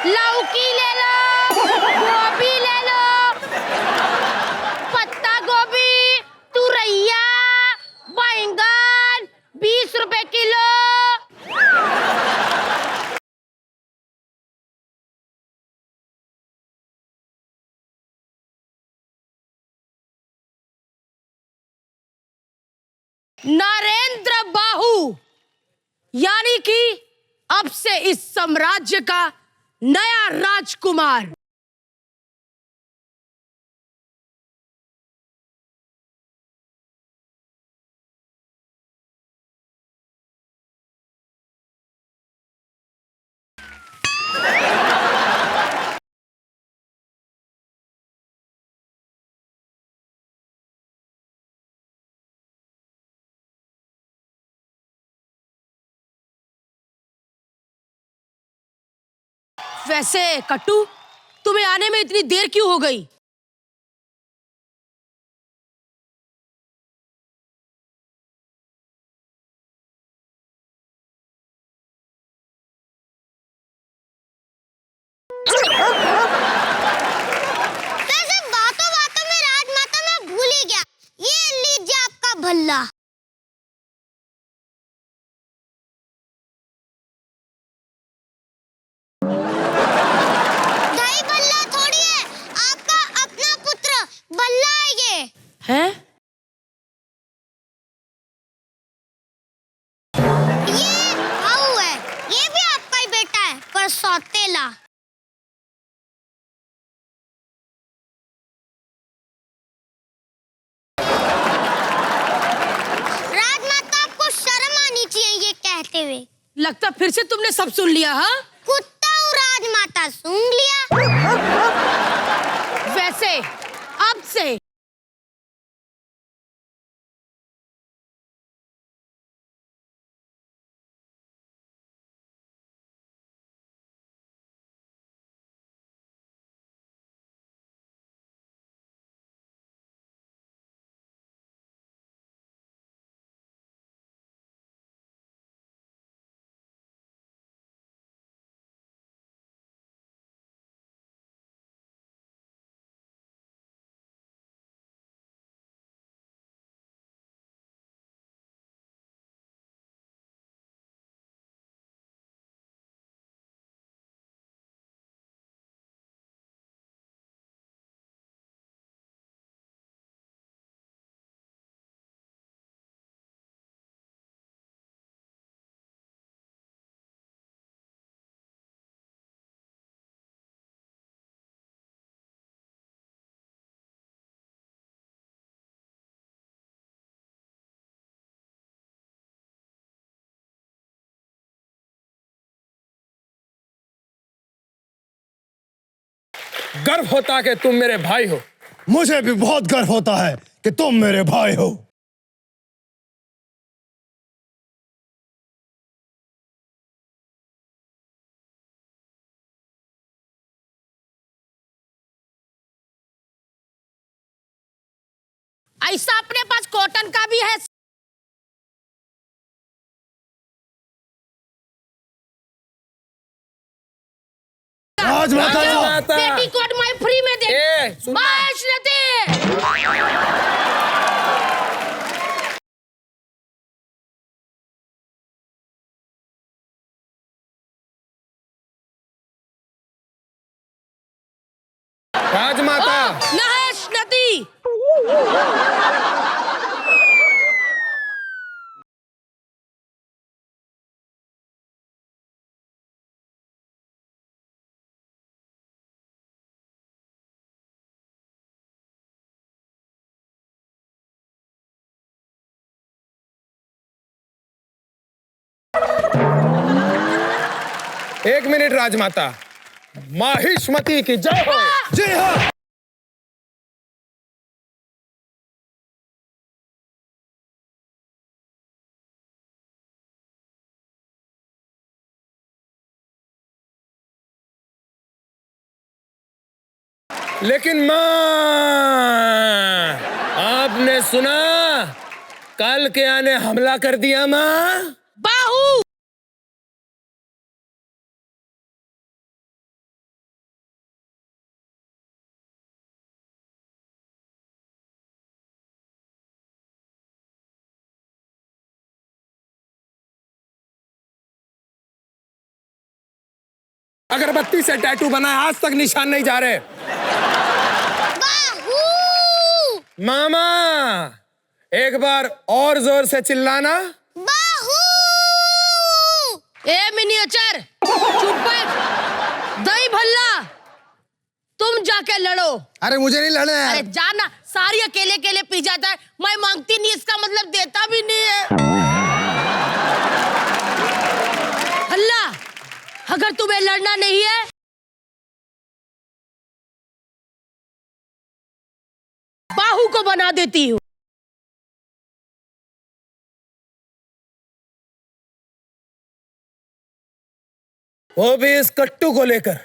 लौकी ले लो, गोभी ले लो, पत्ता गोभी, तुरैया, बैंगन 20 रुपए किलो। नरेंद्र बाहु, यानी कि अब से इस साम्राज्य का नया राजकुमार। वैसे कट्टू, तुम्हें आने में इतनी देर क्यों हो गई? वैसे बातों बातों में राजमाता मैं भूल ही गया। ये लीजिए आपका भल्ला। दही भल्ला थोड़ी है, आपका अपना पुत्र भल्ला है ये। हैं? ये भाऊ है, ये भी आपका ही बेटा है, पर सौतेला। राजमाता आपको शर्म आनी चाहिए ये कहते हुए। लगता फिर से तुमने सब सुन लिया, हाँ? कुत्ता हूँ राजमाता, सूंघ लिया। वैसे अब से गर्व होता कि तुम मेरे भाई हो। मुझे भी बहुत गर्व होता है कि तुम मेरे भाई हो। ऐसा अपने पास कॉटन का भी है। राजमाता, राजमाता। बेटी कोट मैं फ्री में दे। सुनना। वैष्णति। राजमाता। वैष्णति। एक मिनट राजमाता, माहिष्मति की जय हो। जी हाँ। लेकिन माँ, आपने सुना? कल के आने हमला कर दिया माँ। बाहु। अगरबत्ती से टैटू बनाए, आज तक निशान नहीं जा रहे। बाहू। मामा एक बार और जोर से चिल्लाना। बाहू। ए मिनिएचर, चुप बैठ। दही भल्ला, तुम जाके लड़ो। अरे मुझे नहीं लड़ना है। अरे जाना, सारी अकेले अकेले पी जाता है। मैं मांगती नहीं, इसका मतलब देता भी नहीं है। भल्ला, अगर तुम्हें लड़ना नहीं है बाहू को बना देती हूँ। वो भी इस कट्टू को लेकर।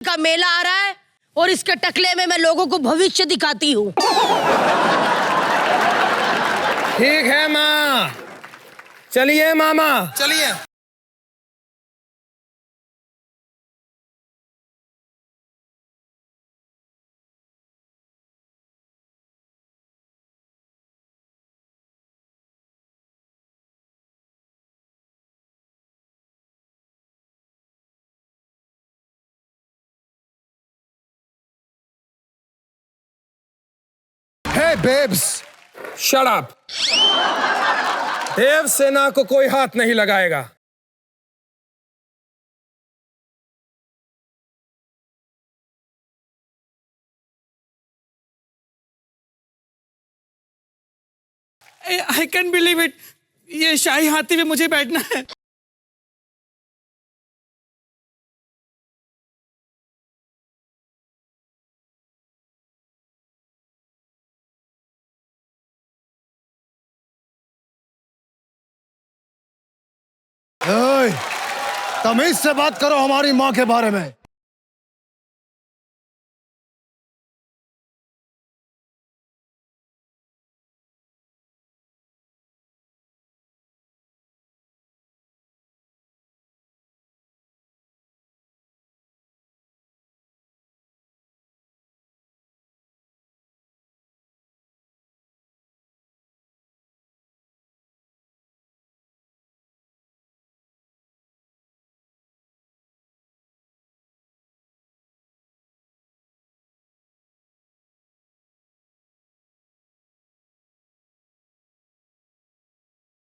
का मेला आ रहा है और इसके टकले में मैं लोगों को भविष्य दिखाती हूँ। ठीक है माँ, चलिए मामा चलिए। हे बेब्स, शट अप। देव सेना को कोई हाथ नहीं लगाएगा। आई कैन बिलीव इट, ये शाही हाथी में मुझे बैठना है। ओए, तमीज से बात करो हमारी माँ के बारे में।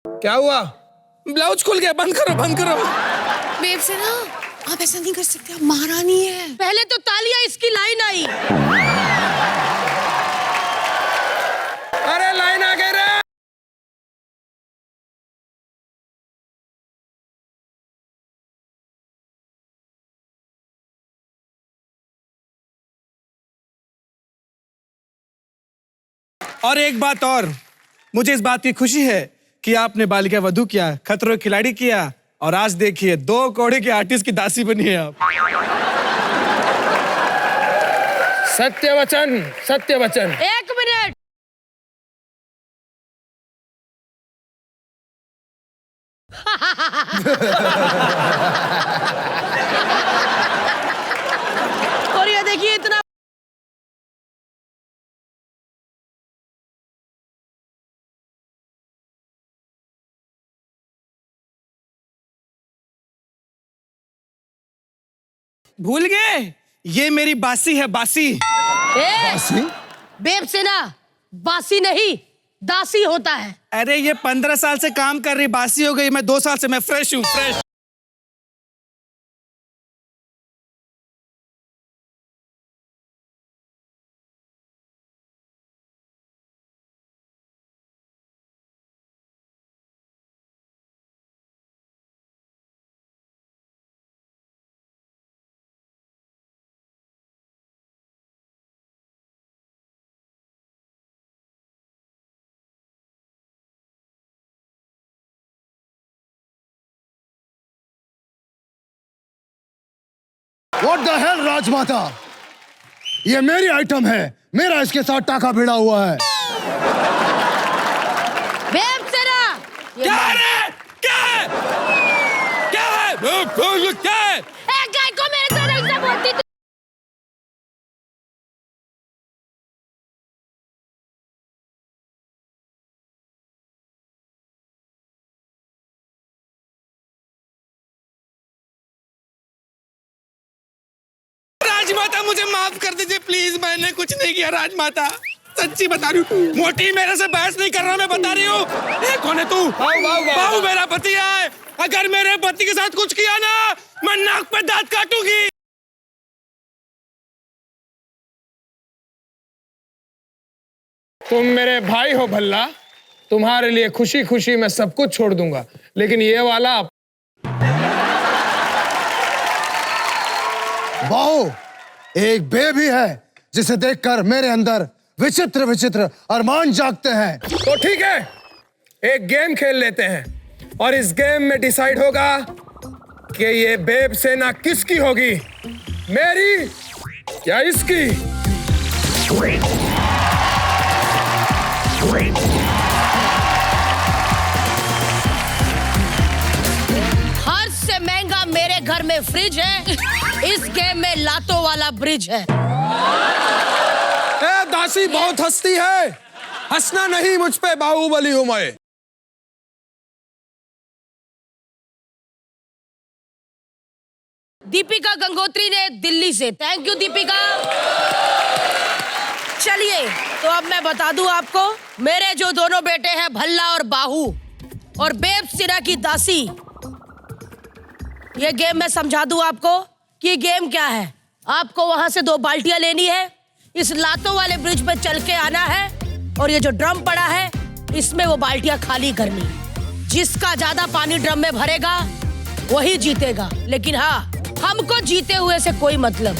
क्या हुआ? ब्लाउज खुल गया, बंद करो बंद करो। बेब से ना, आप ऐसा नहीं कर सकते, आप महारानी है। पहले तो तालियां इसकी लाइन आई। अरे लाइन आ गई रे। और एक बात और, मुझे इस बात की खुशी है कि आपने बालिका वधू किया, खतरों के खिलाड़ी किया, और आज देखिए 2 कौड़ी के आर्टिस्ट की दासी बनी है आप। सत्य वचन, सत्य वचन। एक मिनट, और ये देखिए इतना भूल गए, ये मेरी बासी है, बासी। बासी? बेब से ना, बासी नहीं दासी होता है। अरे ये 15 साल से काम कर रही, बासी हो गई। मैं 2 साल से मैं फ्रेश हूँ, फ्रेश। What the hell, राजमाता? ये मेरी आइटम है, मेरा इसके साथ टाका भिड़ा हुआ है। क्या है? ए गाय को मेरे से नहीं सब बोलती तू। राजमाता मुझे माफ कर दीजिए प्लीज, मैंने कुछ नहीं किया राजमाता, सच्ची बता रही हूँ। मोटी मेरे से बहस नहीं कर रहा, मैं बता रही हूँ। कौन है तू? बाहू मेरा पति है, अगर मेरे पति के साथ कुछ किया ना, मैं नाक पे दांत काटूंगी। तुम मेरे भाई हो भल्ला, तुम्हारे लिए खुशी खुशी मैं सब कुछ छोड़ दूंगा, लेकिन ये वाला बाहू, एक बेबी है जिसे देखकर मेरे अंदर विचित्र विचित्र अरमान जागते हैं। तो ठीक है, एक गेम खेल लेते हैं और इस गेम में डिसाइड होगा कि ये बेब सेना किसकी होगी, मेरी या इसकी। हर से महंगा मेरे घर में फ्रिज है, इस गेम में लातों वाला ब्रिज है। ए दासी बहुत हंसती है, हंसना नहीं मुझ पे, बाहुबली हूं मैं। दीपिका गंगोत्री ने दिल्ली से, थैंक यू दीपिका। चलिए तो अब मैं बता दूं आपको, मेरे जो दोनों बेटे हैं भल्ला और बाहू और बेब सिरा की दासी, ये गेम मैं समझा दूं आपको कि ये गेम क्या है। आपको वहां से 2 बाल्टियां लेनी है, इस लातों वाले ब्रिज पे चल के आना है और ये जो ड्रम पड़ा है इसमें वो बाल्टियां खाली करनी। जिसका ज्यादा पानी ड्रम में भरेगा वही जीतेगा, लेकिन हाँ, हमको जीते हुए से कोई मतलब,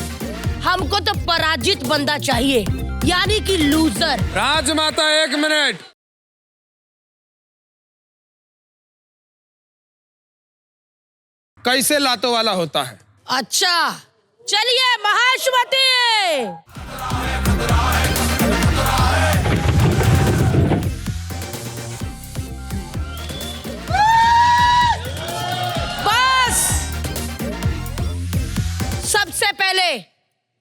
हमको तो पराजित बंदा चाहिए, यानी कि लूजर। राजमाता 1 मिनट, कैसे लातों वाला होता है? अच्छा चलिए महाश्वती। बस सबसे पहले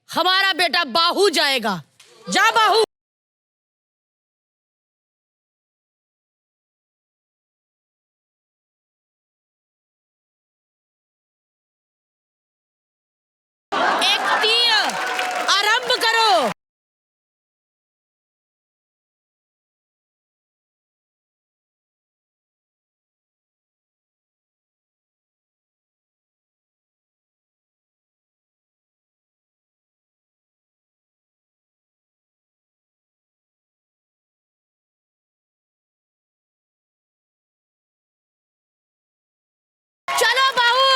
हमारा बेटा बाहू जाएगा, जा बाहू। एक तीर आरंभ करो। चलो बाहू।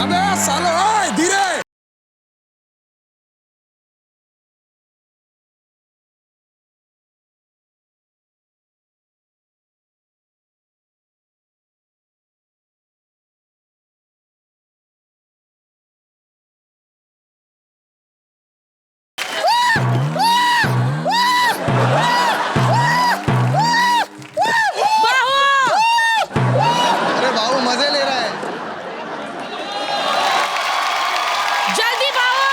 अबे सालो, ओए धीरे। अरे बाहू मजे ले रहा है। जल्दी बाहू।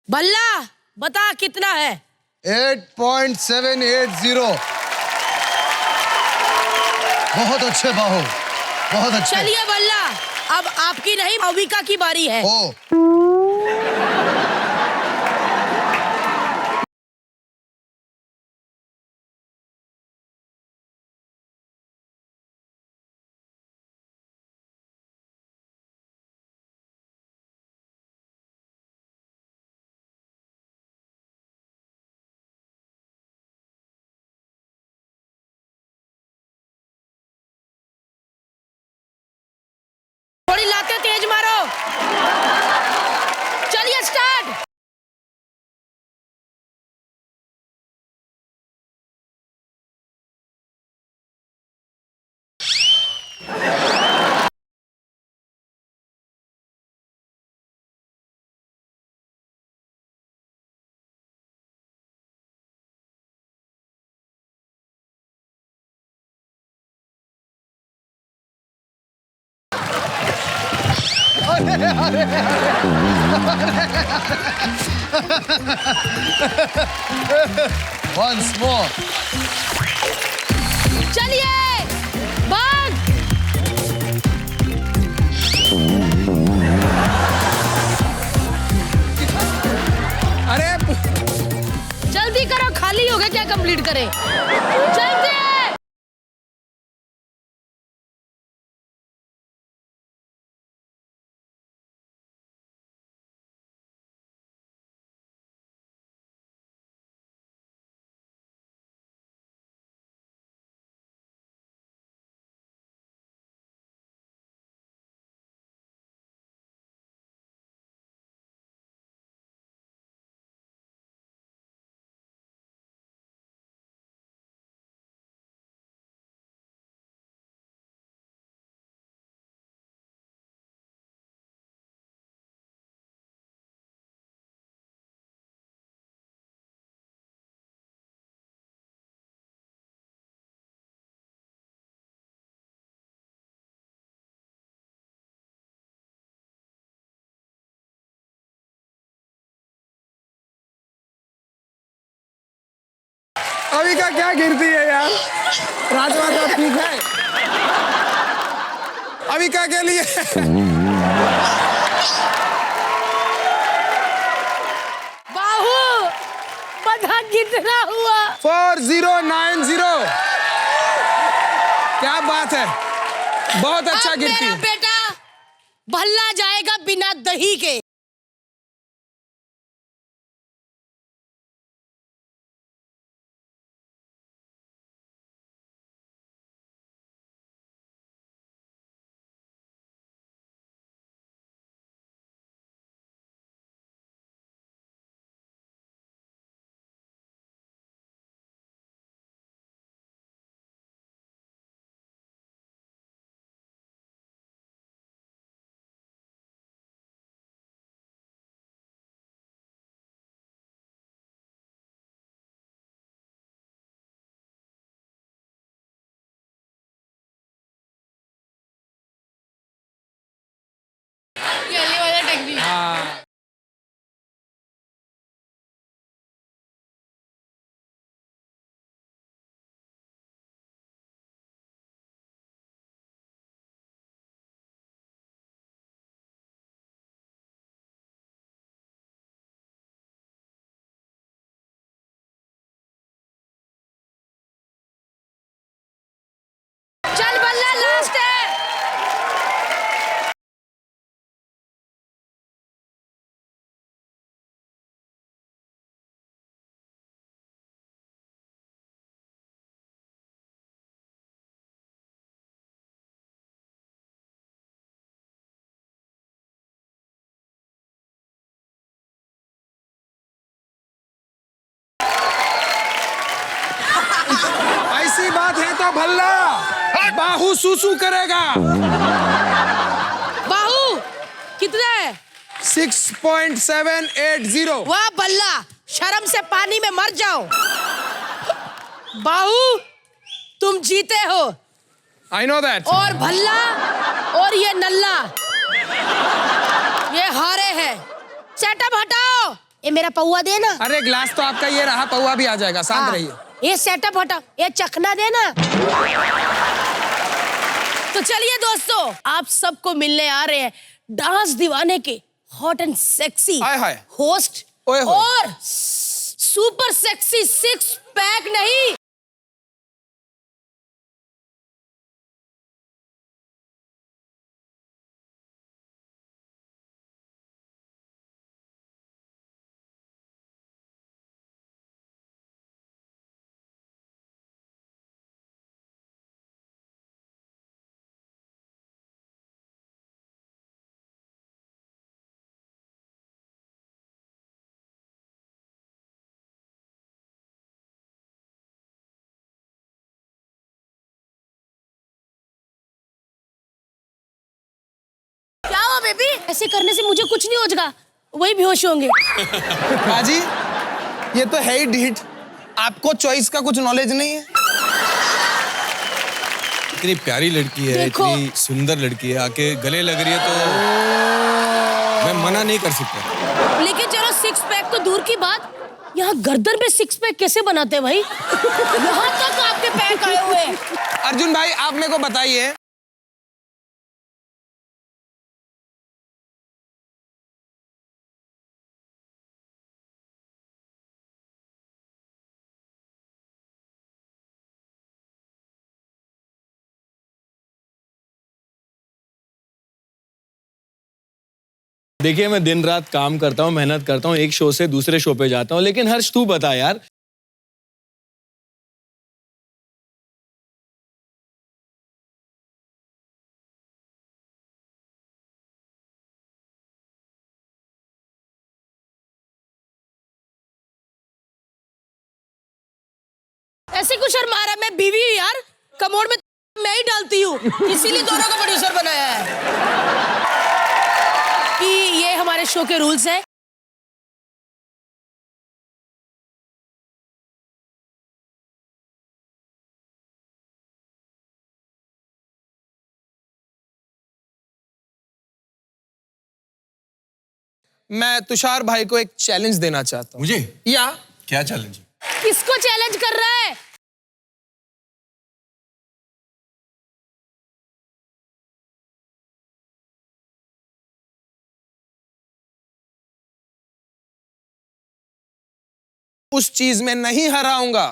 भल्ला बता कितना है? 8.780। बहुत अच्छे बाहु, बहुत अच्छे। चलिए बल्ला, अब आपकी नहीं अविका की बारी है। ओ थोड़ी लाते तेज मारो। चलिए स्टार्ट। once more। चलिए भाग। अरे जल्दी करो, खाली हो गया क्या? कंप्लीट करें जल्दी। अविका क्या गिरती है यार? राजमाता ठीक है अविका के लिए। बाहु पता कितना हुआ? 4090। क्या बात है, बहुत अच्छा अब गिरती मेरा है। बेटा भल्ला जाएगा बिना दही के। चल बल्ला, लास्ट है। ऐसी बात है तो भल्ला बाहु सूसू करेगा। बाहु कितना है? 6.780। वाह बल्ला, शर्म से पानी में मर जाओ। बाहु तुम जीते हो। I know that। और भल्ला और ये नल्ला ये हारे हैं। सेटअप हटाओ, ये मेरा पौआ देना। अरे ग्लास तो आपका ये रहा, पौआ भी आ जाएगा, शांत हाँ, रहिए। ये सेटअप हटा, ये चखना देना। तो चलिए दोस्तों, आप सबको मिलने आ रहे हैं डांस दीवाने के hot and sexy hi hi host ओए होए। और सुपर सेक्सी सिक्स पैक नहीं, क्या हुआ बेबी? ऐसे करने से मुझे कुछ नहीं हो जाएगा, वही बेहोश होंगे। बाजी, ये तो है ही ढीठ, आपको चॉइस का कुछ नॉलेज नहीं है। इतनी प्यारी लड़की है, देखो। इतनी सुंदर लड़की है, आके गले लग रही है तो मैं मना नहीं कर सकता। लेकिन चलो सिक्स पैक तो दूर की बात, यहाँ गर्दन में सिक्स पैक कैसे बनाते हैं भाई? यहाँ तक आपके पैक आए हुए हैं। अर्जुन भाई, आप मेरे को बताइए, देखिए मैं दिन रात काम करता हूँ, मेहनत करता हूँ, एक शो से दूसरे शो पे जाता हूँ, लेकिन हर्ष तू बता यार, ऐसे क्यों शर्मा रहा है? मैं बीवी हूँ यार, कमोड में मैं ही डालती हूँ, इसीलिए दोनों को प्रोड्यूसर बनाया है। कि ये हमारे शो के रूल्स हैं। मैं तुषार भाई को एक चैलेंज देना चाहता हूँ। मुझे या क्या चैलेंज? किसको चैलेंज कर रहा है? उस चीज में नहीं हराऊंगा,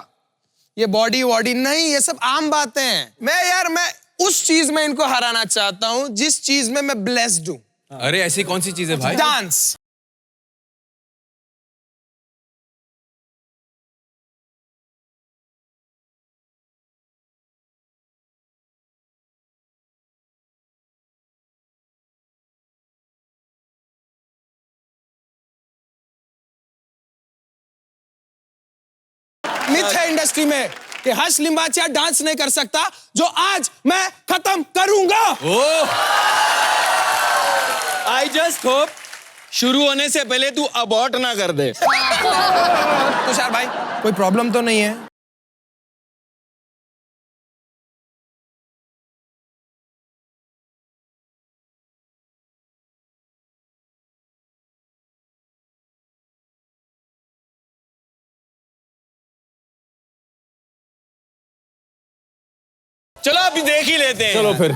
ये बॉडी वॉडी नहीं, ये सब आम बातें हैं। मैं उस चीज में इनको हराना चाहता हूं जिस चीज में मैं ब्लेस्ड हूं। अरे ऐसी कौन सी चीज है भाई? डांस। मिथ है इंडस्ट्री में कि हर्ष लिम्बाचिया डांस नहीं कर सकता, जो आज मैं खत्म करूंगा। ओह, आई जस्ट होप शुरू होने से पहले तू अबॉर्ट ना कर दे। तुषार भाई, कोई प्रॉब्लम तो नहीं है? चलो अभी देख ही लेते हैं। चलो फिर।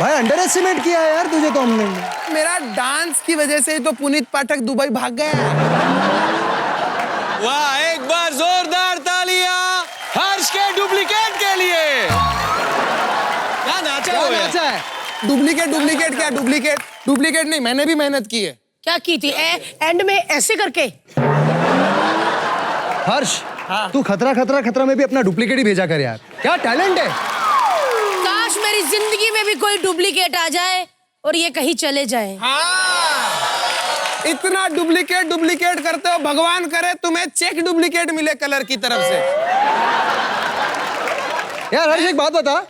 भाई अंडर एस्टिमेट किया है यार तुझे तो हमने। मेरा डांस की वजह से ही तो पुनीत पाठक दुबई भाग गया। वाह, एक बार जोरदार तालियां हर्ष के डुप्लीकेट के लिए। क्या नाचा हो यार? नाचा है। डुप्लीकेट क्या? डुप्लीकेट नहीं, मैंने भी मेहनत की है। क्या की थी? एंड में ऐसे करके। हर्ष, तू खतरा में भी अपना डुप्लीकेट ही भेजा कर यार, क्या टैलेंट है। काश मेरी जिंदगी में भी कोई डुप्लीकेट आ जाए और ये कहीं चले जाए। हाँ, इतना डुप्लीकेट करते हो, भगवान करे तुम्हें चेक डुप्लीकेट मिले कलर की तरफ से। यार हर्ष एक बात बता,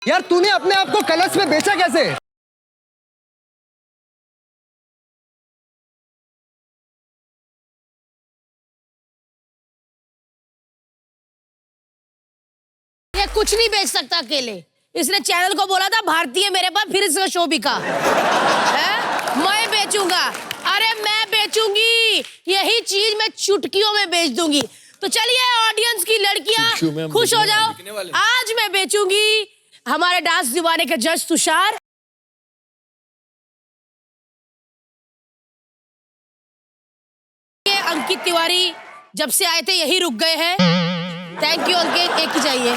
यार तूने अपने आप को कलर्स में बेचा कैसे? ये कुछ नहीं बेच सकता अकेले। इसने चैनल को बोला था भारतीय मेरे पास, फिर इसका शो बिका है? मैं बेचूंगा, अरे मैं बेचूंगी यही चीज, मैं चुटकियों में बेच दूंगी। तो चलिए ऑडियंस की लड़कियां खुश हो जाओ, आज मैं बेचूंगी हमारे डांस दीवाने के जज तुषार। अंकित तिवारी जब से आए थे यही रुक गए हैं। थैंक यू अंकित, एक ही चाहिए।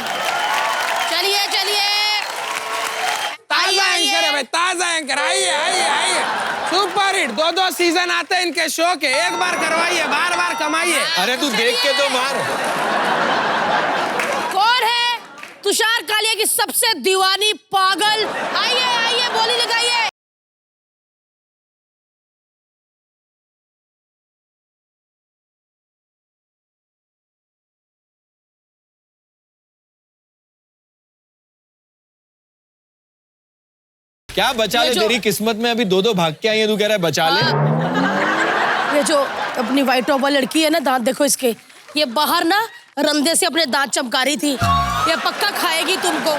चलिए ताजा एंकर है भाई, ताजा एंकर। आइए। सुपर हिट, 2 सीजन आते हैं इनके शो के, एक बार करवाइए, बार कमाइए। अरे तू देख के तो मार। कौन है? तुषार कालिया की सबसे दीवानी पागल। आइए बोली लगाइए। क्या बचा ले, तेरी किस्मत में अभी 2 भाग के आई है, तू कह रहा है बचा ले। ये जो अपनी व्हाइट टॉप वाली लड़की है ना, दांत देखो इसके, ये बाहर ना रंधे से अपने दांत चमका रही थी। ये पक्का खाएगी तुमको।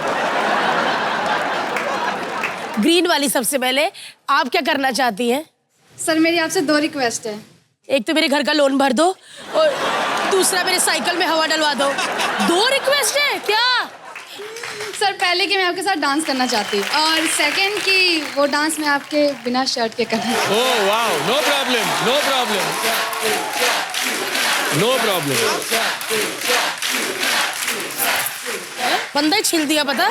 ग्रीन वाली सबसे पहले, आप क्या करना चाहती हैं? सर मेरी आपसे 2 रिक्वेस्ट है। एक तो मेरे घर का लोन भर दो और दूसरा मेरे साइकिल में हवा डलवा दो। 2 रिक्वेस्ट है क्या? सर पहले कि मैं आपके साथ डांस करना चाहती हूँ, और सेकंड कि वो डांस मैं आपके बिना शर्ट के करना। Oh wow, no problem. बंदा ही छिल दिया पता।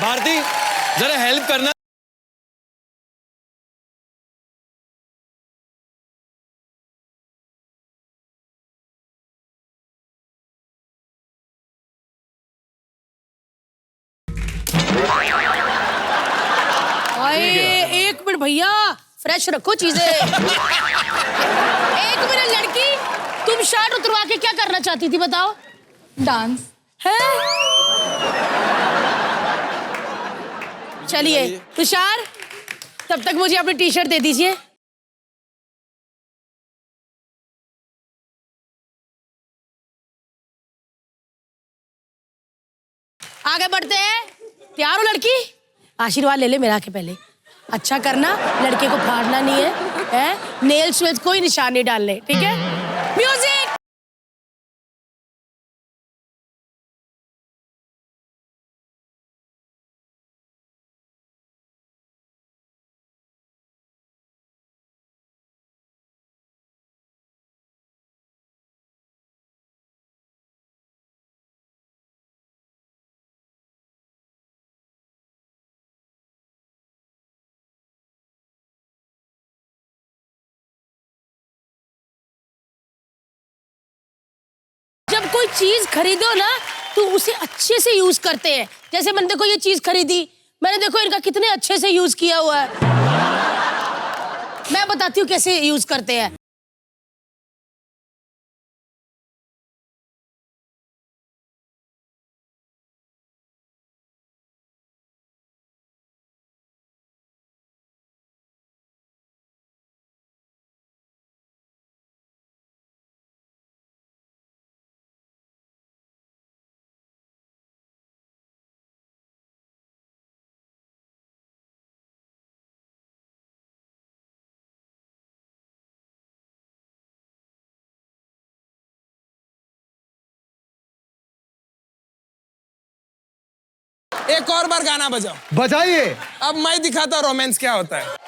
भारती जरा हेल्प करना। एक मिनट भैया, फ्रेश रखो चीजें। एक मिनट लड़की, तुम शर्ट उतरवा के क्या करना चाहती थी बताओ? डांस है? चलिए तुषार, तब तक मुझे अपनी टी-शर्ट दे दीजिए। आगे बढ़ते हैं। तैयार हो लड़की? आशीर्वाद ले ले मेरा के पहले। अच्छा करना, लड़के को फाड़ना नहीं है? नेल्स में कोई निशान नहीं डालने, ठीक है? म्यूजिक। जब कोई चीज खरीदो ना तो उसे अच्छे से यूज करते हैं। जैसे मैंने देखो ये चीज खरीदी, मैंने देखो इनका कितने अच्छे से यूज किया हुआ है। मैं बताती हूँ कैसे यूज करते हैं। एक और बार गाना बजाओ। बजाइए। अब मैं दिखाता हूँ रोमांस क्या होता है।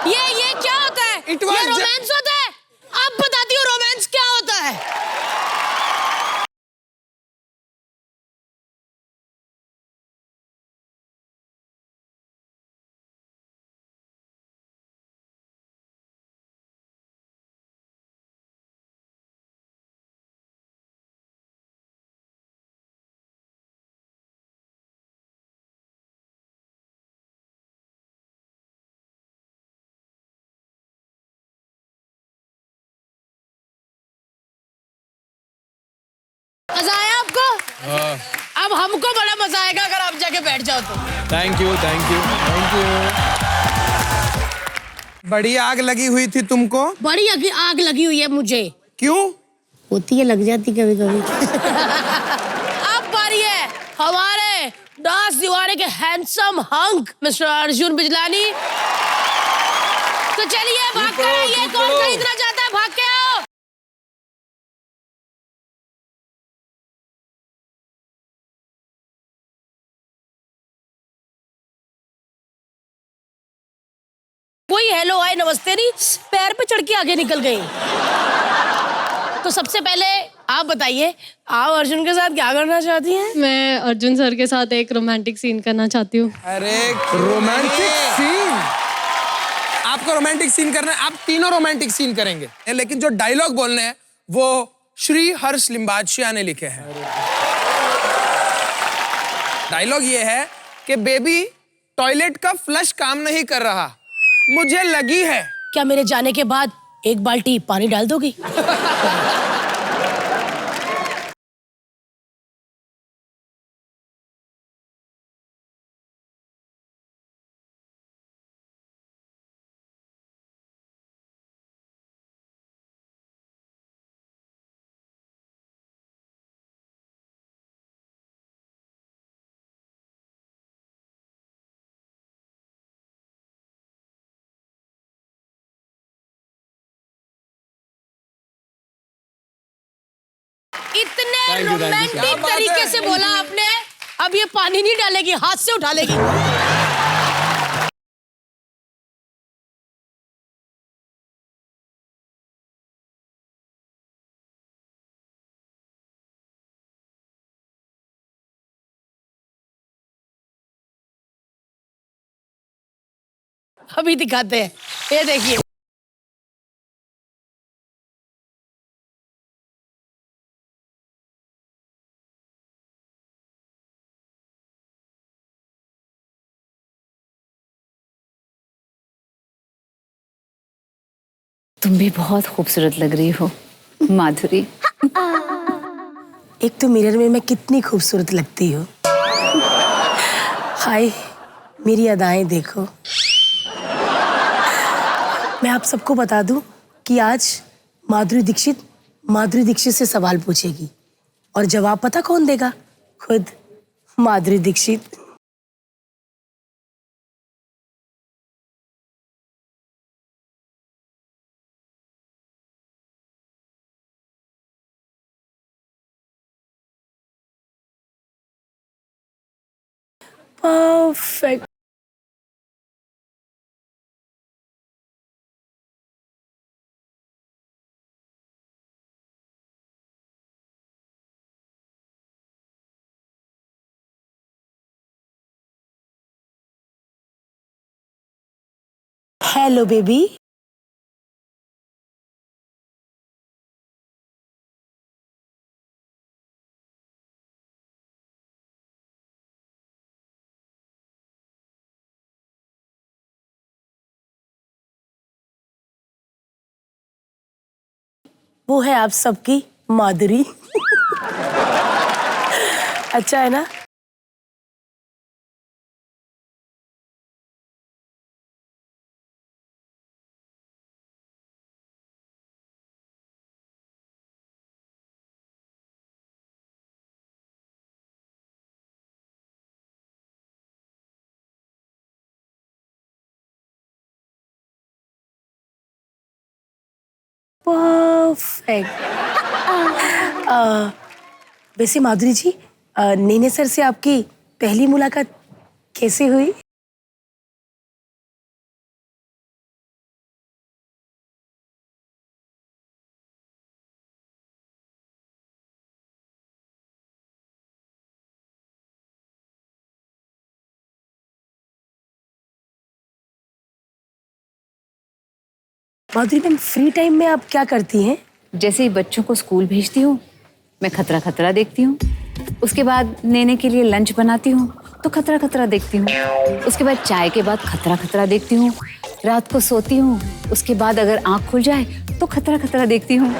ये क्या होता है? It was ये रोमांस होता है? अब बताती हूँ रोमांस क्या होता है। मजा आया आपको? अब हमको बड़ा मजा आएगा अगर आप जाके बैठ जाओ तो। Thank you, thank you, thank you. बड़ी आग लगी हुई थी तुमको? बड़ी आग लगी हुई है मुझे। क्यों? होती है, लग जाती कभी कभी। अब बारी है हमारे डांस दीवाने के handsome hunk mister Arjun Bijlani. तो चलिए भाग कर आइए, कौन खरीदना चाहता है भाग के आओ। कोई हेलो हाय नमस्ते नहीं, पैर पे चढ़ के आगे निकल गई। तो सबसे पहले आप बताइए, आप अर्जुन के साथ क्या करना चाहती हैं? मैं अर्जुन सर के साथ एक रोमांटिक सीन करना चाहती हूँ। अरे रोमांटिक सीन? आपको रोमांटिक सीन करना है? आप तीनों रोमांटिक सीन करेंगे, लेकिन जो डायलॉग बोलने हैं वो श्री हर्ष लिम्बाचिया ने लिखे हैं। डायलॉग ये है कि बेबी टॉयलेट का फ्लश काम नहीं कर रहा, मुझे लगी है। क्या मेरे जाने के बाद एक बाल्टी पानी डाल दोगी? इतने रोमांटिक तरीके से बोला आपने। अब ये पानी नहीं डालेगी, हाथ से उठा लेगी। अभी दिखाते हैं, ये देखिए। तुम भी बहुत खूबसूरत लग रही हो माधुरी। एक तो मिरर में मैं कितनी खूबसूरत लगती हूँ। हाय, मेरी अदाएं देखो। मैं आप सबको बता दूं कि आज माधुरी दीक्षित से सवाल पूछेगी और जवाब पता कौन देगा? खुद Madhuri Dixit. Perfect. Hello baby. वो है आप सबकी माधुरी। अच्छा है ना? परफेक्ट। वैसे माधुरी जी, नेने सर से आपकी पहली मुलाकात कैसे हुई? माधुरी मैम, फ्री टाइम में आप क्या करती हैं? जैसे ही बच्चों को स्कूल भेजती हूँ, मैं खतरा खतरा देखती हूँ। उसके बाद नेने के लिए लंच बनाती हूँ तो खतरा खतरा देखती हूँ। उसके बाद चाय के बाद खतरा खतरा देखती हूँ। रात को सोती हूँ, उसके बाद अगर आँख खुल जाए तो खतरा खतरा देखती हूँ।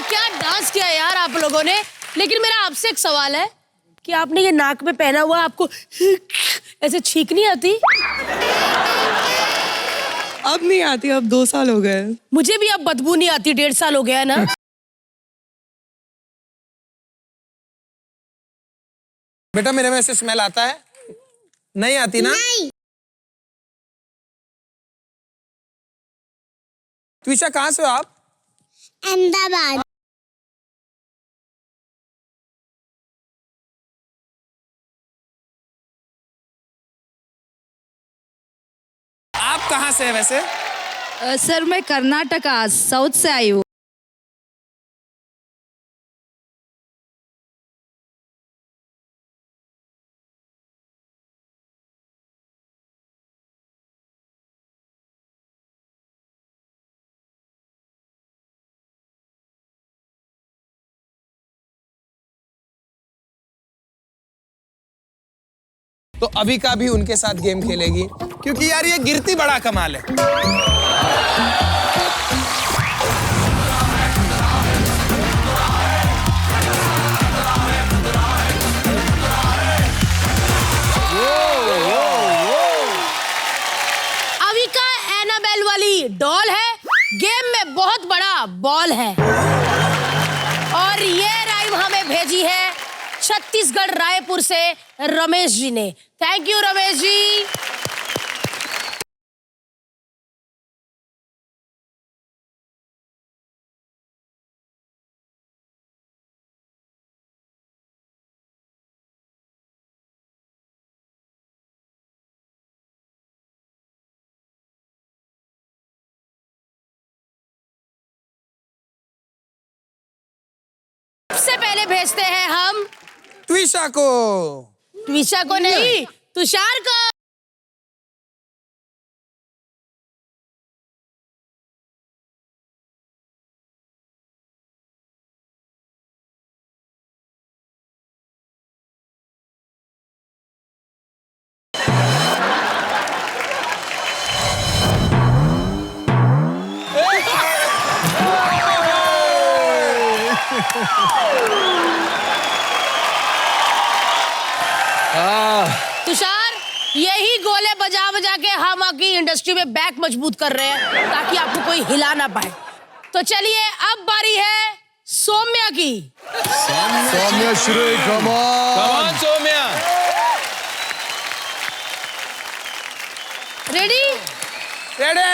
क्या डांस किया यार आप लोगों ने। लेकिन मेरा आपसे एक सवाल है कि आपने ये नाक में पहना हुआ, आपको ऐसे छींक नहीं आती? अब नहीं आती, अब 2 साल हो गए। मुझे भी अब बदबू नहीं आती, 1.5 साल हो गया ना। बेटा मेरे में से स्मेल आता है? नहीं आती ना? नहीं। त्विशा कहाँ से हो आप? अहमदाबाद। आप कहाँ से है वैसे? सर मैं कर्नाटका साउथ से आई हूँ। तो अभी का भी उनके साथ गेम खेलेगी, क्योंकि यार ये गिरती बड़ा कमाल है। अभी का एनाबेल वाली डॉल है, गेम में बहुत बड़ा बॉल है। और ये राइम हमें भेजी है छत्तीसगढ़ रायपुर से रमेश जी ने। Thank you Ramesh ji. सबसे पहले भेजते हैं हम त्विशा को। त्विशा को नहीं, तुषार को। तुषार, यही गोले बजा बजा के हम आपकी इंडस्ट्री में बैक मजबूत कर रहे हैं ताकि आपको कोई हिला ना पाए। तो चलिए अब बारी है सौम्या की। Saumya Shri, come on Saumya. Ready? Ready.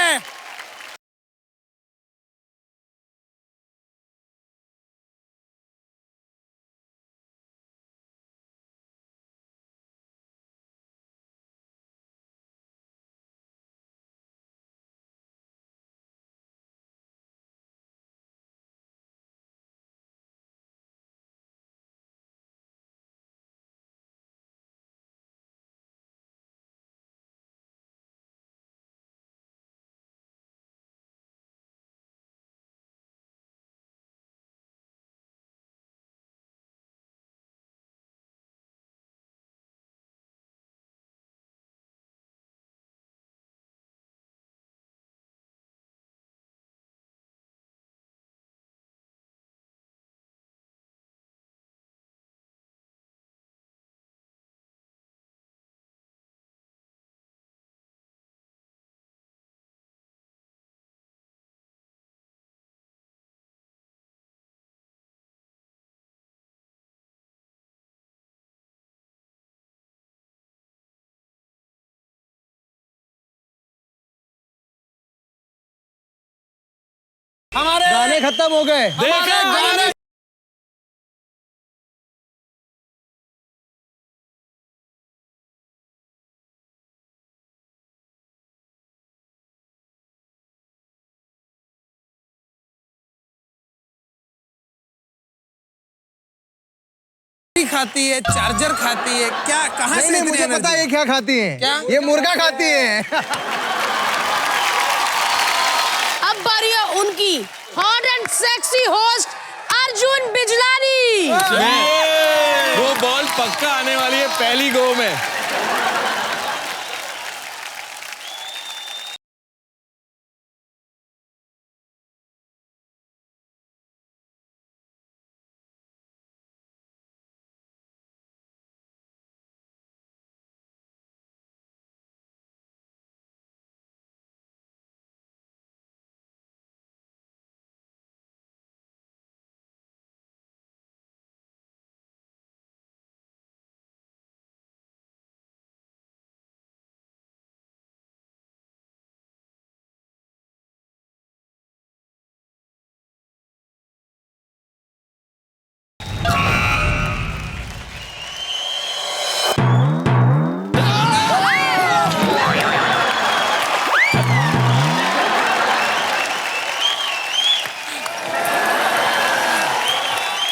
हमारे गाने खत्म हो गए। गाने खाती है, चार्जर खाती है, क्या कहाँ से? नहीं, मुझे पता है ये क्या खाती है। क्या? ये मुर्गा खाती है। अब बारी है उनकी hot and sexy host Arjun Bijlani. वो बॉल पक्का आने वाली है पहली गो में।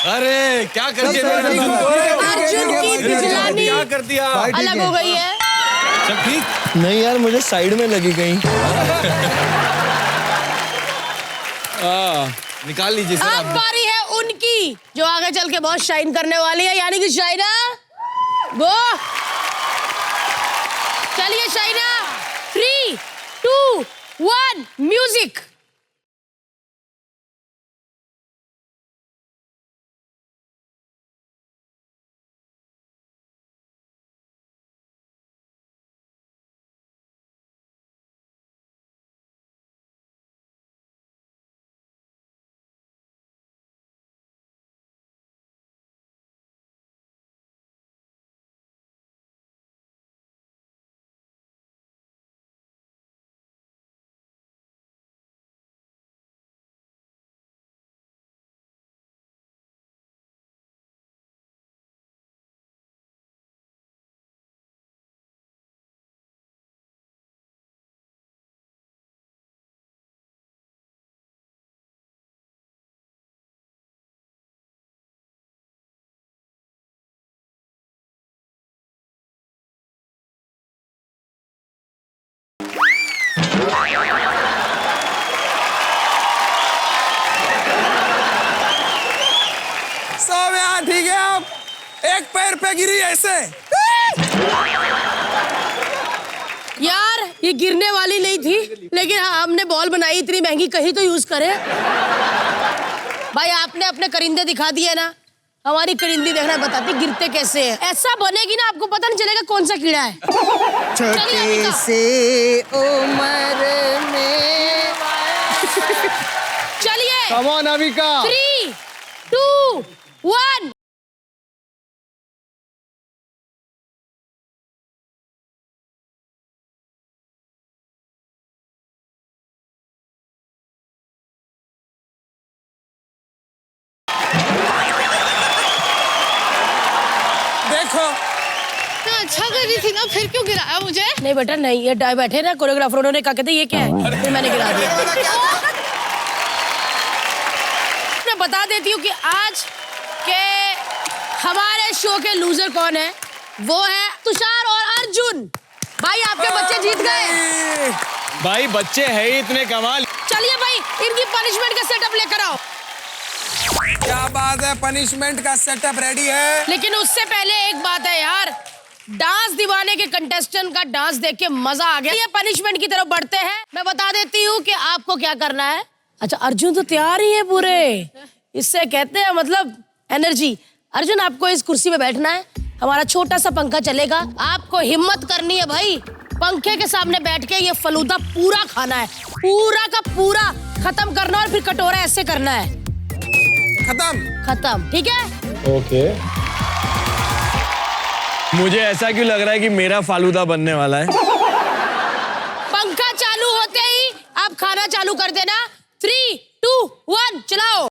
अरे क्या कर दिया अर्जुन की बिजलानी क्या कर दिया? अलग हो गई है। सब ठीक? नहीं यार, मुझे साइड में लगी कहीं। निकाल लीजिए सर। अब बारी है उनकी जो आगे चल के बहुत शाइन करने वाली है, यानी कि शाइना। गो, चलिए शाइना, 3, 2, 1 म्यूजिक। सौम्या ठीक है, आप एक पैर पे गिरी ऐसे। यार ये गिरने वाली नहीं थी, लेकिन हाँ हमने बॉल बनाई इतनी महंगी, कहीं तो यूज करे। भाई आपने अपने करिंदे दिखा दिए ना, हमारी करिंदी देखना बताती गिरते कैसे हैं। ऐसा बनेगी ना आपको पता नहीं चलेगा कौन सा कीड़ा है। छोटे से उम्र में। चलिए कम ऑन अविका। 3, 2, 1। देखो मैं अच्छा कर रही थी ना, फिर क्यों गिराया मुझे? नहीं बेटा नहीं, ये बैठे ना कोरियोग्राफर, उन्होंने कहा कहते ये क्या है, फिर मैंने गिरा दिया। मैं बता देती हूँ कि आज के हमारे शो के लूजर कौन है। वो है तुषार और अर्जुन। भाई आपके बच्चे जीत गए। भाई बच्चे है ही इतने कमाल। चलिए भाई इनकी पनिशमेंट का सेटअप लेकर आओ। क्या बात है, पनिशमेंट का सेटअप रेडी है। लेकिन उससे पहले एक बात है यार, डांस दीवाने के कंटेस्टेंट का डांस देख के मजा आ गया। ये पनिशमेंट की तरफ बढ़ते हैं। मैं बता देती हूँ कि आपको क्या करना है। अच्छा अर्जुन तो तैयार ही है पूरे, इससे कहते हैं मतलब एनर्जी। अर्जुन आपको इस कुर्सी पे बैठना है, हमारा छोटा सा पंखा चलेगा। आपको हिम्मत करनी है भाई, पंखे के सामने बैठ के ये फलूदा पूरा खाना है, पूरा का पूरा खत्म करना और फिर कटोरा ऐसे करना है। खत्म, ठीक है? ओके। मुझे ऐसा क्यों लग रहा है कि मेरा फालूदा बनने वाला है। पंखा चालू होते ही आप खाना चालू कर देना। 3, 2, 1 चलाओ।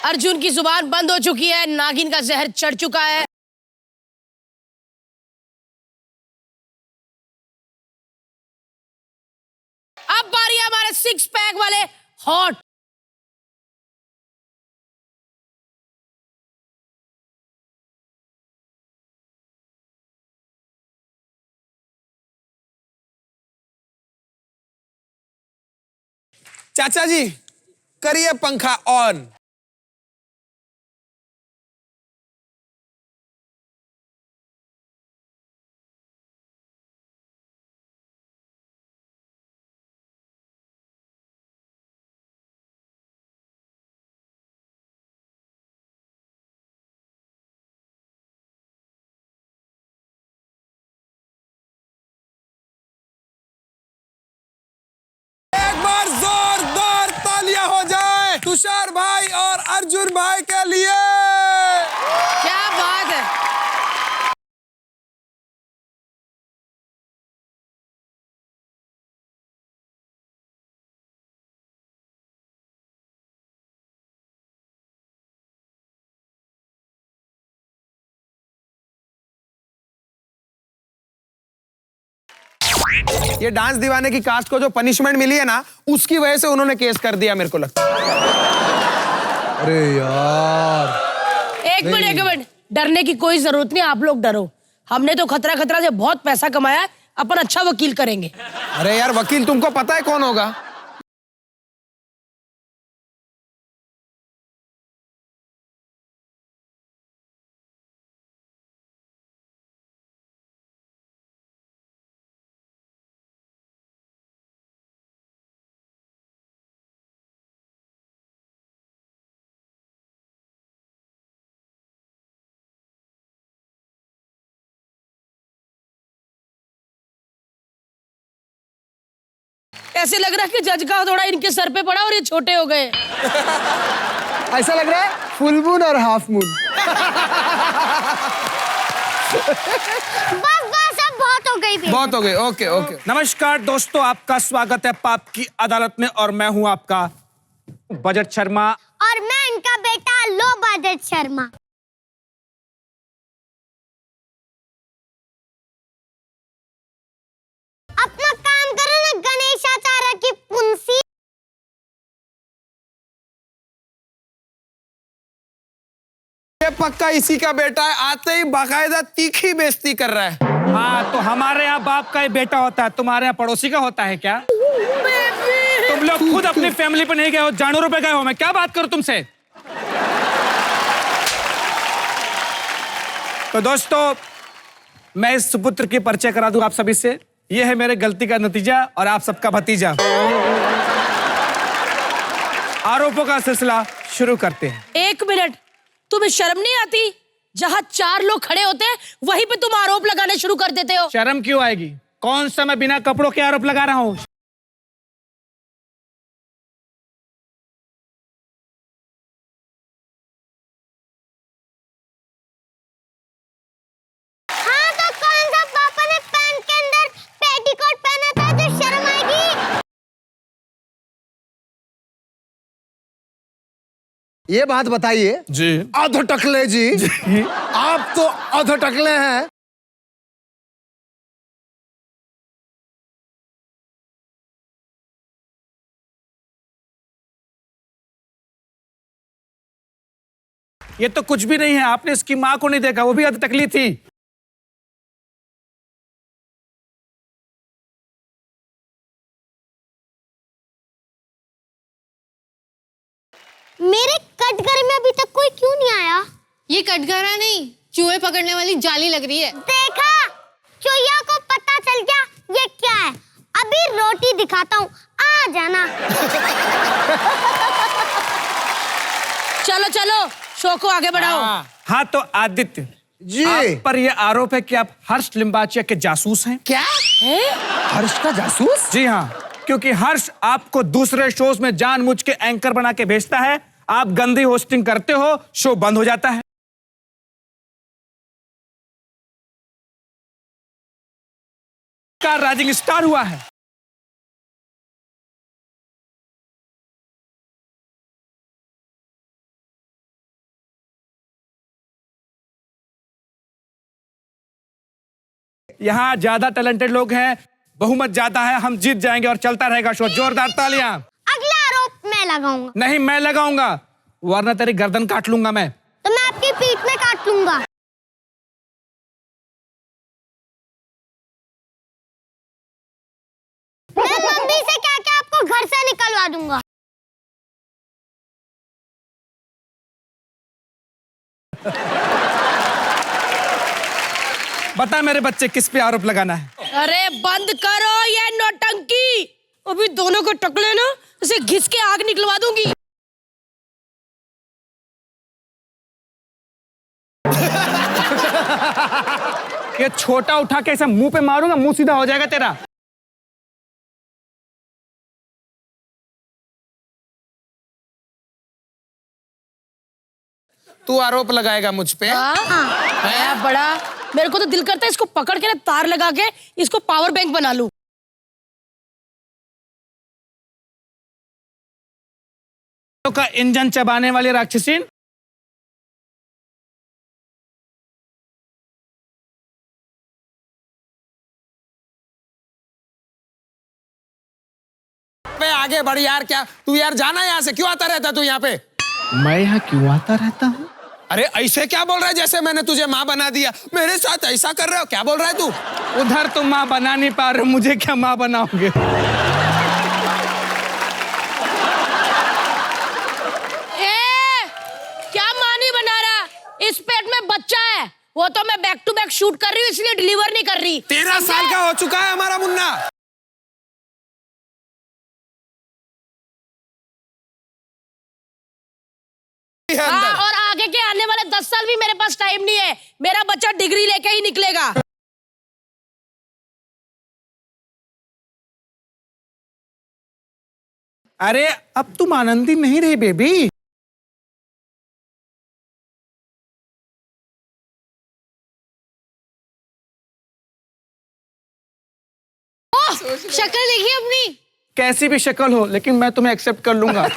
अर्जुन की जुबान बंद हो चुकी है, नागिन का जहर चढ़ चुका है। अब बारी है हमारे 6 पैक वाले हॉट। चाचा जी करिए पंखा ऑन। एक बार जोरदार तालियां हो जाए तुषार भाई और अर्जुन भाई के लिए। क्या बात है। ये डांस दीवाने की कास्ट को जो पनिशमेंट मिली है ना, उसकी वजह से उन्होंने केस कर दिया मेरे को लगता है। अरे यार एक मिनट, डरने की कोई जरूरत नहीं, आप लोग डरो। हमने तो खतरा खतरा से बहुत पैसा कमाया, अपन अच्छा वकील करेंगे। अरे यार वकील तुमको पता है कौन होगा? ऐसे लग रहा है कि जज का थोड़ा इनके सर पे पड़ा और ये छोटे हो गए। ऐसा लग रहा है फुल मून और हाफ मून। बस अब बहुत हो गई। बहुत हो गई। Okay okay. नमस्कार दोस्तों, आपका स्वागत है पाप की अदालत में और मैं हूं आपका बजट शर्मा और मैं इनका बेटा लो बजट शर्मा। अपना काम करो ना गणेशाचार्य ये पक्का इसी का बेटा है, आते ही बाकायदा तीखी बेइज्जती कर रहा है। हाँ, तो हमारे यहाँ बाप का ही बेटा होता है, तुम्हारे यहाँ पड़ोसी का होता है क्या? तुम लोग खुद अपनी फैमिली पे नहीं गए हो, जानवरों पे गए हो। मैं क्या बात करूं तुमसे? तो दोस्तों, मैं इस सुपुत्र की परिचय करा दूं आप सभी से। यह है मेरे गलती का नतीजा और आप सबका भतीजा। आरोपों का सिलसिला शुरू करते हैं। 1 मिनट, तुम्हें शर्म नहीं आती? जहाँ 4 लोग खड़े होते हैं वहीं पे तुम आरोप लगाने शुरू कर देते हो। शर्म क्यों आएगी? कौन सा मैं बिना कपड़ों के आरोप लगा रहा हूं? हाँ तो कौन सा पापा ने पैंट के अंदर पेटीकोट पहना था जो शर्म आएगी? ये बात बताइए जी। अधटकले जी, आप तो अधटकले हैं। ये तो कुछ भी नहीं है। आपने इसकी माँ को नहीं देखा, वो भी अधटकली थी। मेरे कटघरे में अभी तक कोई क्यों नहीं आया? ये कटघरा नहीं, चूहे पकड़ने वाली जाली लग रही है। देखा, चुहिया को पता चल गया ये क्या है। अभी रोटी दिखाता हूँ, आ जाना। चलो चलो, शो को आगे बढ़ाओ। हाँ, तो आदित्य जी, आप पर यह आरोप है कि आप हर्ष लिम्बाचिया के जासूस हैं। क्या? हर्ष का जासूस? जी हाँ, क्योंकि हर्ष आपको दूसरे शोज में जानबूझ के एंकर बना के भेजता है। आप गंदी होस्टिंग करते हो, शो बंद हो जाता है। का राइजिंग स्टार हुआ है। यहाँ ज्यादा टैलेंटेड लोग हैं, बहुमत ज्यादा है, हम जीत जाएंगे और चलता रहेगा शो। जोरदार तालियां। अगला आरोप मैं लगाऊंगा। नहीं, मैं लगाऊंगा, वरना तेरी गर्दन काट लूंगा मैं। तो मैं आपकी पीठ में काट लूंगा। मैं मम्मी से कह के आपको घर से निकलवा दूंगा। बता मेरे बच्चे, किस पे आरोप लगाना है? अरे बंद करो ये नौटंकी। अभी दोनों को टकले ना, इसे घिस के आग निकलवा दूंगी। ये छोटा उठा के ऐसे मुंह पे मारूंगा, मुंह सीधा हो जाएगा तेरा। तू आरोप लगाएगा मुझ पे? हाँ, बड़ा मेरे को तो दिल करता है इसको पकड़ के ना तार लगा के इसको पावर बैंक बना लूं। का इंजन चबाने वाली राक्षसीन। आगे बढ़ यार। क्या तू यार जाना यहाँ से? क्यों आता रहता तू यहाँ पे? मैं यहाँ क्यों आता रहता हूँ? अरे ऐसे क्या बोल रहा है जैसे मैंने तुझे माँ बना दिया? मेरे साथ ऐसा कर रहे हो? क्या बोल रहा है तू? उधर तुम माँ बना नहीं पा रहे, मुझे क्या माँ बनाओगे? क्या माँ नहीं बना रहा? इस पेट में बच्चा है, वो तो मैं बैक टू बैक शूट कर रही हूँ इसलिए डिलीवर नहीं कर रही। 13 साल का हो चुका है हमारा मुन्ना। हाँ, और आगे के आने वाले 10 साल भी मेरे पास टाइम नहीं है। मेरा बच्चा डिग्री लेके ही निकलेगा। अरे अब तुम आनंदी नहीं रही बेबी। शक्ल देखिए अपनी। कैसी भी शक्ल हो, लेकिन मैं तुम्हें एक्सेप्ट कर लूंगा।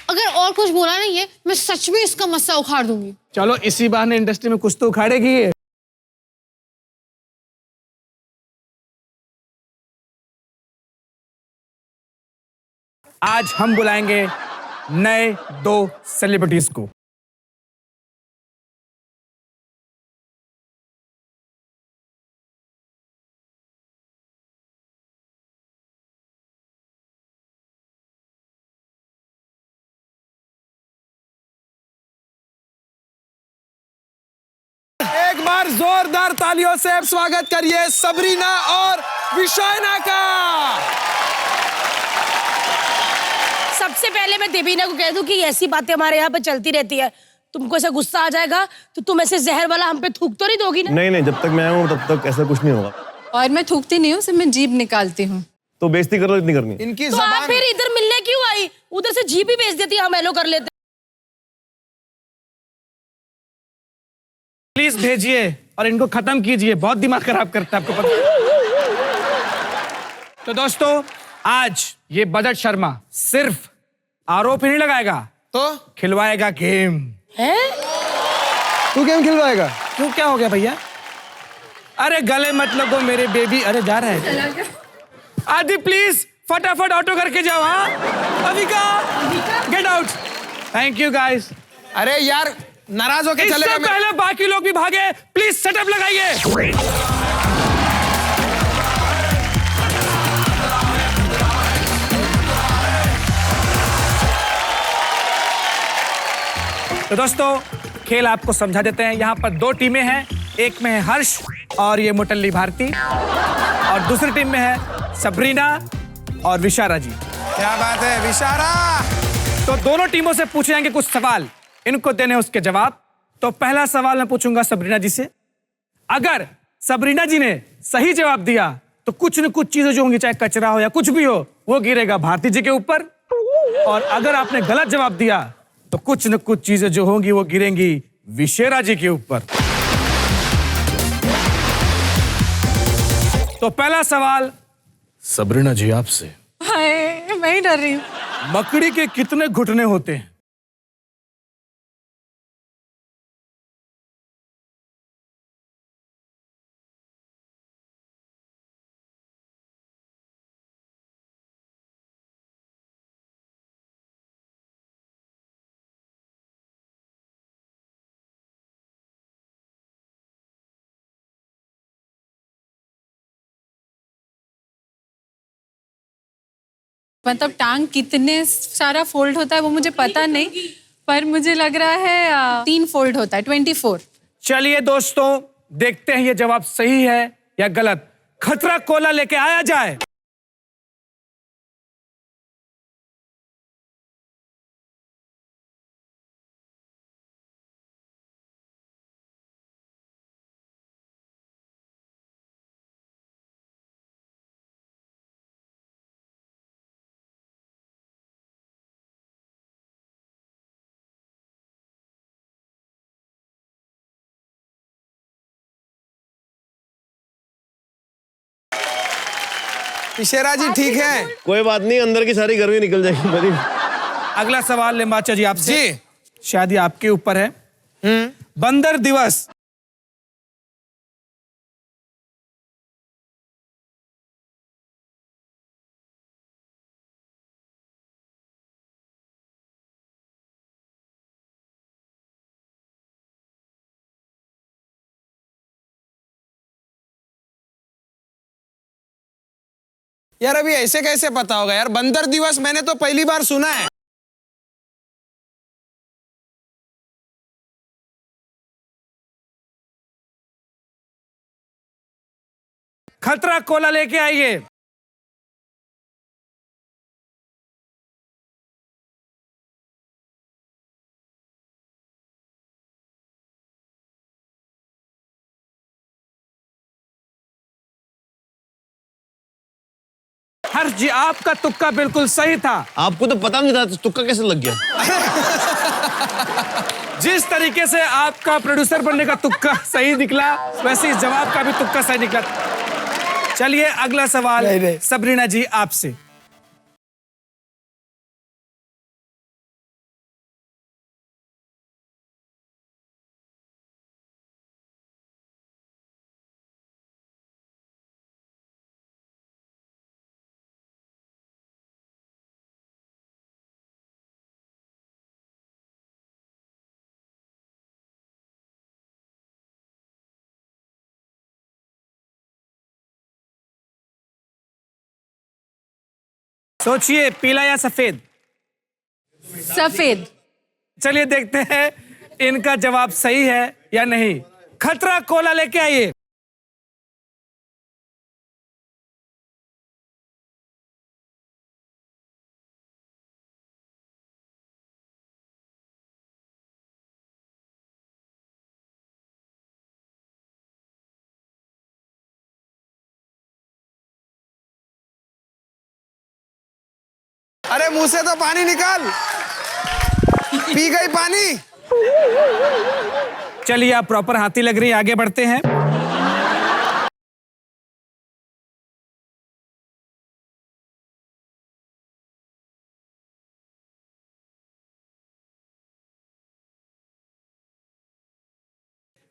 अगर और कुछ बोला नहीं है, मैं सच में इसका मस्सा उखाड़ दूंगी। चलो इसी बहाने इंडस्ट्री में कुछ तो उखाड़ेगी। आज हम बुलाएंगे नए 2 सेलिब्रिटीज को। एक बार जोरदार तालियों से स्वागत करिए सबरीना और विशायना का। सबसे पहले मैं देवीना को कह दूं कि ऐसी बातें हमारे यहाँ पे चलती रहती है, तुमको ऐसा गुस्सा आ जाएगा तो तुम ऐसे जहर वाला हम पे थूक तो नहीं दोगी ना? नहीं, जब तक मैं हूँ तब तक ऐसा कुछ नहीं होगा। और मैं थूकती नहीं हूँ, सिर्फ मैं जीभ निकालती हूँ। तो बेइज्जती कर लो, इतनी करनी। इनकी तो आप फिर इधर मिलने क्यों आई? उधर से जीभ ही भेज देती, हम हेलो कर लेते। प्लीज भेजिए और इनको खत्म कीजिए, बहुत दिमाग खराब करता है, आपको पता है। तो दोस्तों, आज ये बजट शर्मा सिर्फ आरोप ही नहीं लगाएगा, तो खिलवाएगा गेम। हैं? तू गेम खिलवाएगा? क्यों, क्या हो गया भैया? अरे गले मत लगो मेरे बेबी। अरे जा रहा है आदि, प्लीज फटाफट ऑटो करके जाओ। हाँ Avika, get out. Thank you guys. अरे यार नाराज होके चले इससे पहले बाकी लोग भी भागे, प्लीज सेटअप लगाइए। तो दोस्तों, खेल आपको समझा देते हैं। यहाँ पर 2 टीमें हैं, एक में है हर्ष और ये मुटल्ली भारती, और दूसरी टीम में है सबरीना और विशारा जी। क्या बात है विशारा? तो दोनों टीमों से पूछे जाएंगे कुछ सवाल, इनको देने उसके जवाब। तो पहला सवाल मैं पूछूंगा सबरीना जी से। अगर सबरीना जी ने सही जवाब दिया तो कुछ न कुछ चीजें जो होंगी, चाहे कचरा हो या कुछ भी हो, वो गिरेगा भारती जी के ऊपर। और अगर आपने गलत जवाब दिया तो कुछ न कुछ चीजें जो होंगी वो गिरेंगी विशेरा जी के ऊपर। तो पहला सवाल सबरीना जी आपसे। हाय, मैं ही डर रही हूँ। मकड़ी के कितने घुटने होते हैं? मतलब टांग कितने सारा फोल्ड होता है वो मुझे पता नहीं, पर मुझे लग रहा है 3 फोल्ड होता है, 24। चलिए दोस्तों, देखते हैं ये जवाब सही है या गलत। खतरा कोला लेके आया जाए। विशेरा जी ठीक है? कोई बात नहीं, अंदर की सारी गर्मी निकल जाएगी मेरी। अगला सवाल लिम्बाचा जी आपसे। जी शायद ये आपके ऊपर है। बंदर दिवस यार अभी ऐसे कैसे पता होगा यार? बंदर दिवस मैंने तो पहली बार सुना है। खतरा कोला लेके आइए। हर्ष जी, आपका तुक्का बिल्कुल सही था। आपको तो पता नहीं था, तुक्का कैसे लग गया? जिस तरीके से आपका प्रोड्यूसर बनने का तुक्का सही निकला, वैसे इस जवाब का भी तुक्का सही निकला। चलिए अगला सवाल सबरीना जी आपसे। सोचिए, पीला या सफेद? सफेद। चलिए देखते हैं इनका जवाब सही है या नहीं। खतरा कोला लेके आइए। अरे मुंह से तो पानी निकाल, पी गई पानी। चलिए, आप प्रॉपर हाथी लग रही है, आगे बढ़ते हैं।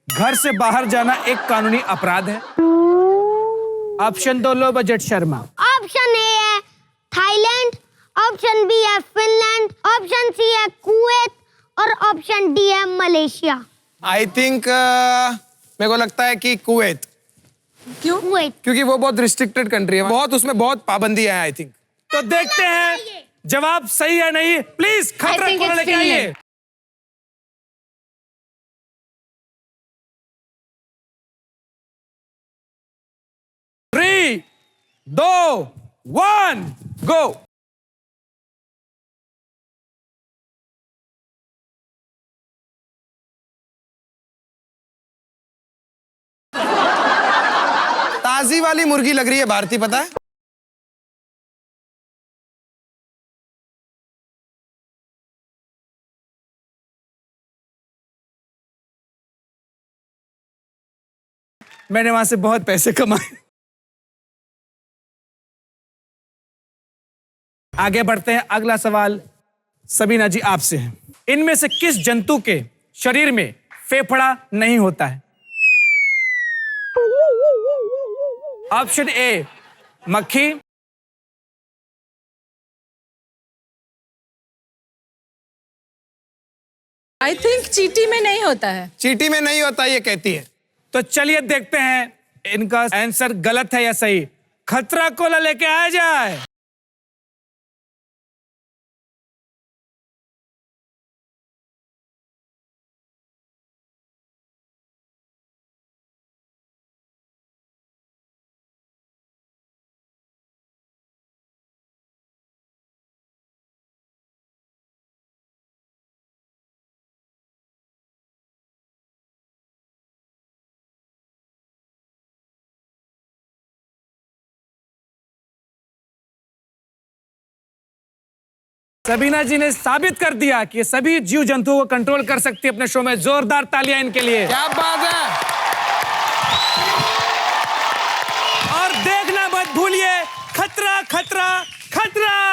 घर से बाहर जाना एक कानूनी अपराध है। ऑप्शन दो low budget Sharma. Option A है थाईलैंड, ऑप्शन बी है फिनलैंड, ऑप्शन सी है कुवैत और ऑप्शन डी है मलेशिया। आई थिंक मेरे को लगता है कि कुवैत। क्यों कुवैत? क्योंकि वो बहुत रिस्ट्रिक्टेड कंट्री है, बहुत उसमें बहुत पाबंदियां हैं आई थिंक। तो देखते हैं जवाब सही है नहीं। प्लीज खतरा कोला लेके आइए। थ्री, 2, 1, गो। ताजी वाली मुर्गी लग रही है भारती, पता है? मैंने वहां से बहुत पैसे कमाए। आगे बढ़ते हैं। अगला सवाल सबीना जी आपसे है। इनमें से किस जंतु के शरीर में फेफड़ा नहीं होता है? ऑप्शन ए मक्खी, आई थिंक चींटी में नहीं होता है। चींटी में नहीं होता ये कहती है। तो चलिए देखते हैं इनका आंसर गलत है या सही। खतरा कोला लेके आया जाए। सबीना जी ने साबित कर दिया कि ये सभी जीव जंतुओं को कंट्रोल कर सकती है अपने शो में। जोरदार तालियां इनके लिए। क्या बात है। और देखना मत भूलिए, खतरा खतरा खतरा।